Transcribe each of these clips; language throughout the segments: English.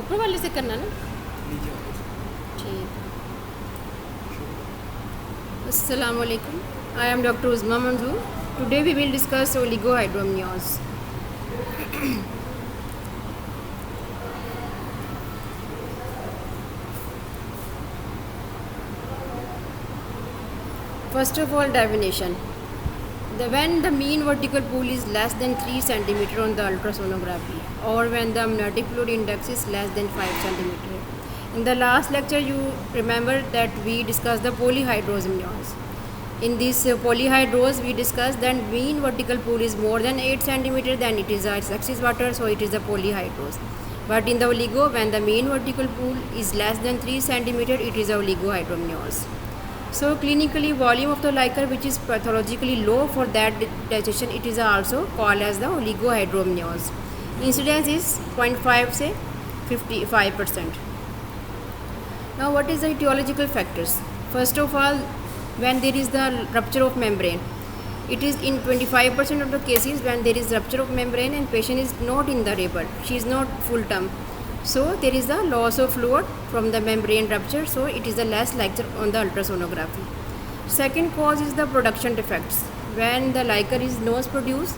ऊपर वाले से करना ना। नीचे वाले से। ठीक। अस्सलाम वालेकुम। I am Dr. Uzma Manzoor. Today we will discuss oligohydramnios. First of all, definition. When the mean vertical pool is less than 3 cm on the ultrasonography, or when the amniotic fluid index is less than 5 cm. In the last lecture, you remember that we discussed the polyhydrous amnios. In this polyhydrous, we discussed that mean vertical pool is more than 8 cm, then it is a excess water, so it is a polyhydrous. But in the oligo, when the mean vertical pool is less than 3 cm, it is a oligohydramnios. So clinically, volume of the liquor which is pathologically low for that digestion, it is also called as the oligohydramnios. Incidence is 0.5 say 55%. Now what is the etiological factors? First of all, when there is the rupture of membrane, it is in 25% of the cases when there is rupture of membrane and patient is not in the labor, she is not full term. So there is a loss of fluid from the membrane rupture, so it is a less likely on the ultrasonography. Second cause is the production defects. When the liquor is not produced,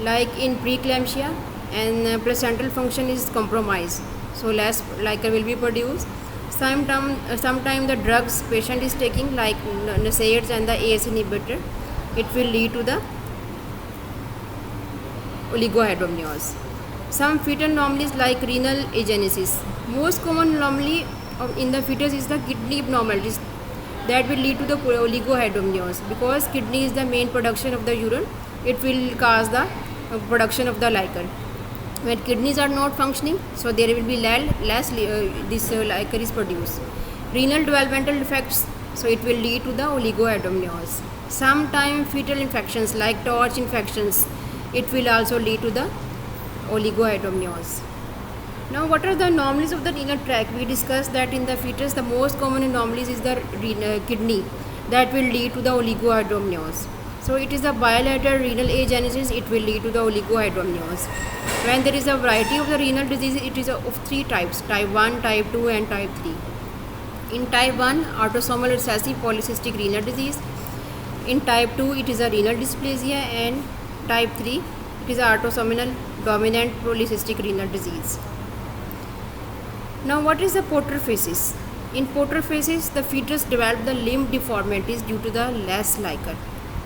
like in preeclampsia, and placental function is compromised, so less liquor will be produced. Sometime the drugs patient is taking like NSAIDs and the ACE inhibitor, it will lead to the oligohydramnios. Some fetal anomalies like renal agenesis. Most common anomaly in the fetus is the kidney abnormalities that will lead to the oligohydramnios, because kidney is the main production of the urine. It will cause the production of the liquor. When kidneys are not functioning, so there will be less this liquor is produced. Renal developmental defects, so it will lead to the oligohydramnios. Sometimes fetal infections like torch infections, it will also lead to the oligohydramnios. Now what are the anomalies of the renal tract? We discussed that in the fetus the most common anomalies is the kidney that will lead to the oligohydramnios. So it is a bilateral renal agenesis, it will lead to the oligohydramnios. When there is a variety of the renal diseases, it is of three types: type 1, type 2 and type 3. In type 1, autosomal recessive polycystic renal disease. In type 2, it is a renal dysplasia, and type 3, it is a autosomal dominant polycystic renal disease. Now what is the portophasis? In portophasis, the fetus develop the limb deformities due to the less liquor.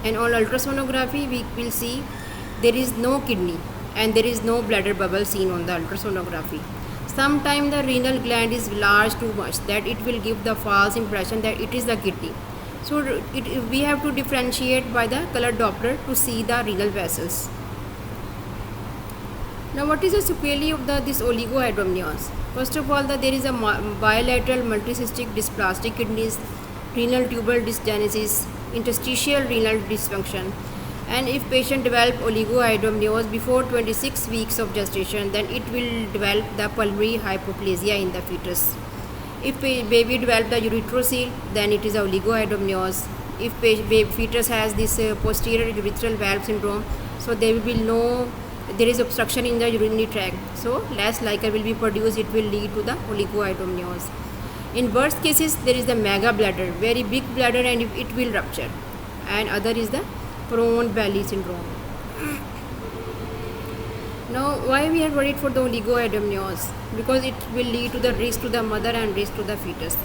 And on ultrasonography, we will see there is no kidney and there is no bladder bubble seen on the ultrasonography. Sometimes the renal gland is large too much, that it will give the false impression that it is the kidney. So we have to differentiate by the color Doppler to see the renal vessels. Now what is the sequelae of this oligohydramnios? First of all, there is a bilateral multicystic dysplastic kidneys, renal tubal dysgenesis, interstitial renal dysfunction. And if patient develop oligohydramnios before 26 weeks of gestation, then it will develop the pulmonary hypoplasia in the fetus. If baby develop the urethrocoel, then it is oligohydramnios. If fetus has this posterior urethral valve syndrome, so there will be there is obstruction in the urinary tract, so less liquor will be produced, it will lead to the oligohydramnios. In worst cases, there is the mega bladder, very big bladder, and it will rupture. And other is the prone belly syndrome. Now why we are worried for the oligohydramnios? Because it will lead to the risk to the mother and risk to the fetus.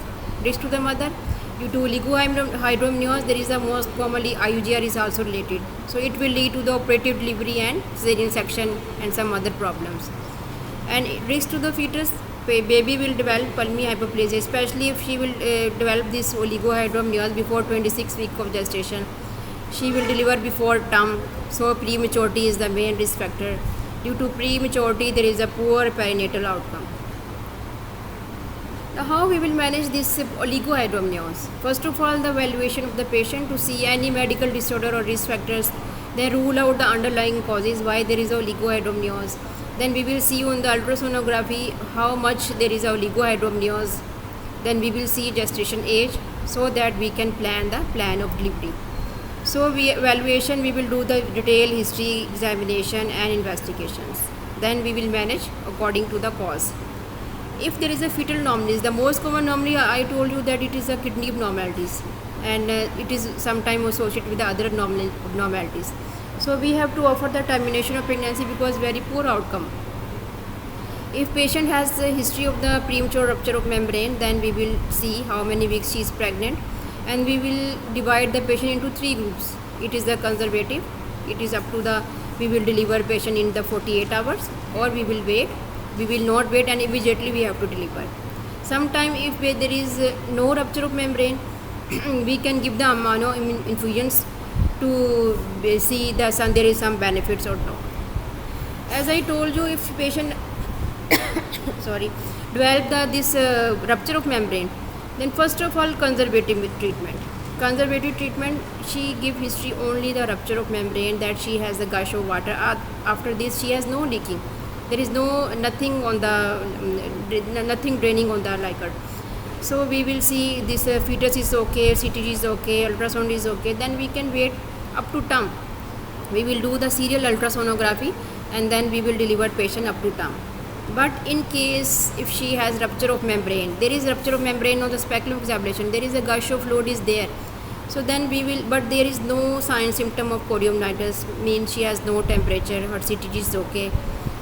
Risk to the mother, due to oligohydramnios, there is the most commonly IUGR is also related. So it will lead to the operative delivery and cesarean section and some other problems. And risk to the fetus, baby will develop pulmonary hypoplasia, especially if she will develop this oligohydramnios before 26 weeks of gestation. She will deliver before term, so prematurity is the main risk factor. Due to prematurity, there is a poor perinatal outcome. Now how we will manage this oligohydramnios? First of all, the evaluation of the patient to see any medical disorder or risk factors, then rule out the underlying causes why there is oligohydramnios. Then we will see on the ultrasonography how much there is oligohydramnios. Then we will see gestation age, so that we can plan the plan of delivery. So we will do the detailed history examination and investigations. Then we will manage according to the cause. If there is a fetal anomalies, the most common anomaly I told you that it is a kidney abnormalities, and it is sometimes associated with the other abnormalities. So we have to offer the termination of pregnancy because very poor outcome. If patient has a history of the premature rupture of membrane, then we will see how many weeks she is pregnant, and we will divide the patient into 3 groups. It is the conservative, it is up to the we will deliver patient in the 48 hours, or we will wait, we will not wait and immediately we have to deliver. Sometime if there is no rupture of membrane, we can give the amino infusions to see the there is some benefits or not. As I told you, if patient develop this rupture of membrane, then first of all conservative treatment, she give history only the rupture of membrane, that she has the gush of water. After this she has no leaking, there is nothing on the nothing draining on the liquor. So we will see this fetus is okay, CTG is okay, ultrasound is okay, then we can wait up to term. We will do the serial ultrasonography and then we will deliver patient up to term. But in case if she has rupture of membrane, there is rupture of membrane on the speculum examination, there is a gush of fluid is there, so then we will, but there is no sign symptom of chorionitis, means she has no temperature, her CTG is okay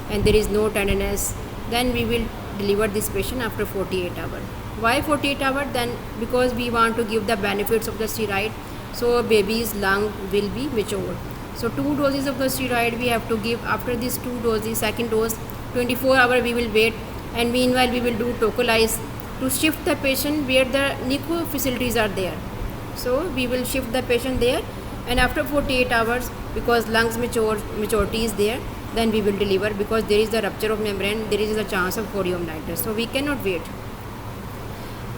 and there is no tenderness, then we will deliver this patient after 48 hours. Why 48 hours? Then because we want to give the benefits of the steroid, so baby's lung will be mature. So 2 doses of the steroid we have to give. After these 2 doses, second dose 24 hours we will wait, and meanwhile we will do tocolyze to shift the patient where the NICU facilities are there. So we will shift the patient there, and after 48 hours, because lungs maturity is there, then we will deliver, because there is the rupture of membrane, there is a chance of chorionitis, so we cannot wait.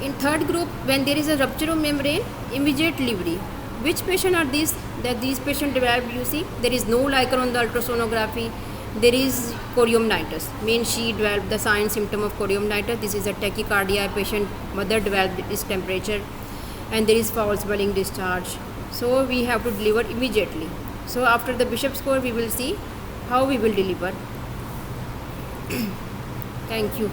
In third group, when there is a rupture of membrane, immediate delivery. Which patient are these? That these patients develop, you see, there is no liquor on the ultrasonography, there is chorionitis, means she developed the sign symptom of chorionitis. This is a tachycardia patient, mother developed this temperature, and there is foul smelling discharge. So we have to deliver immediately. So after the Bishop score, we will see how we will deliver. Thank you.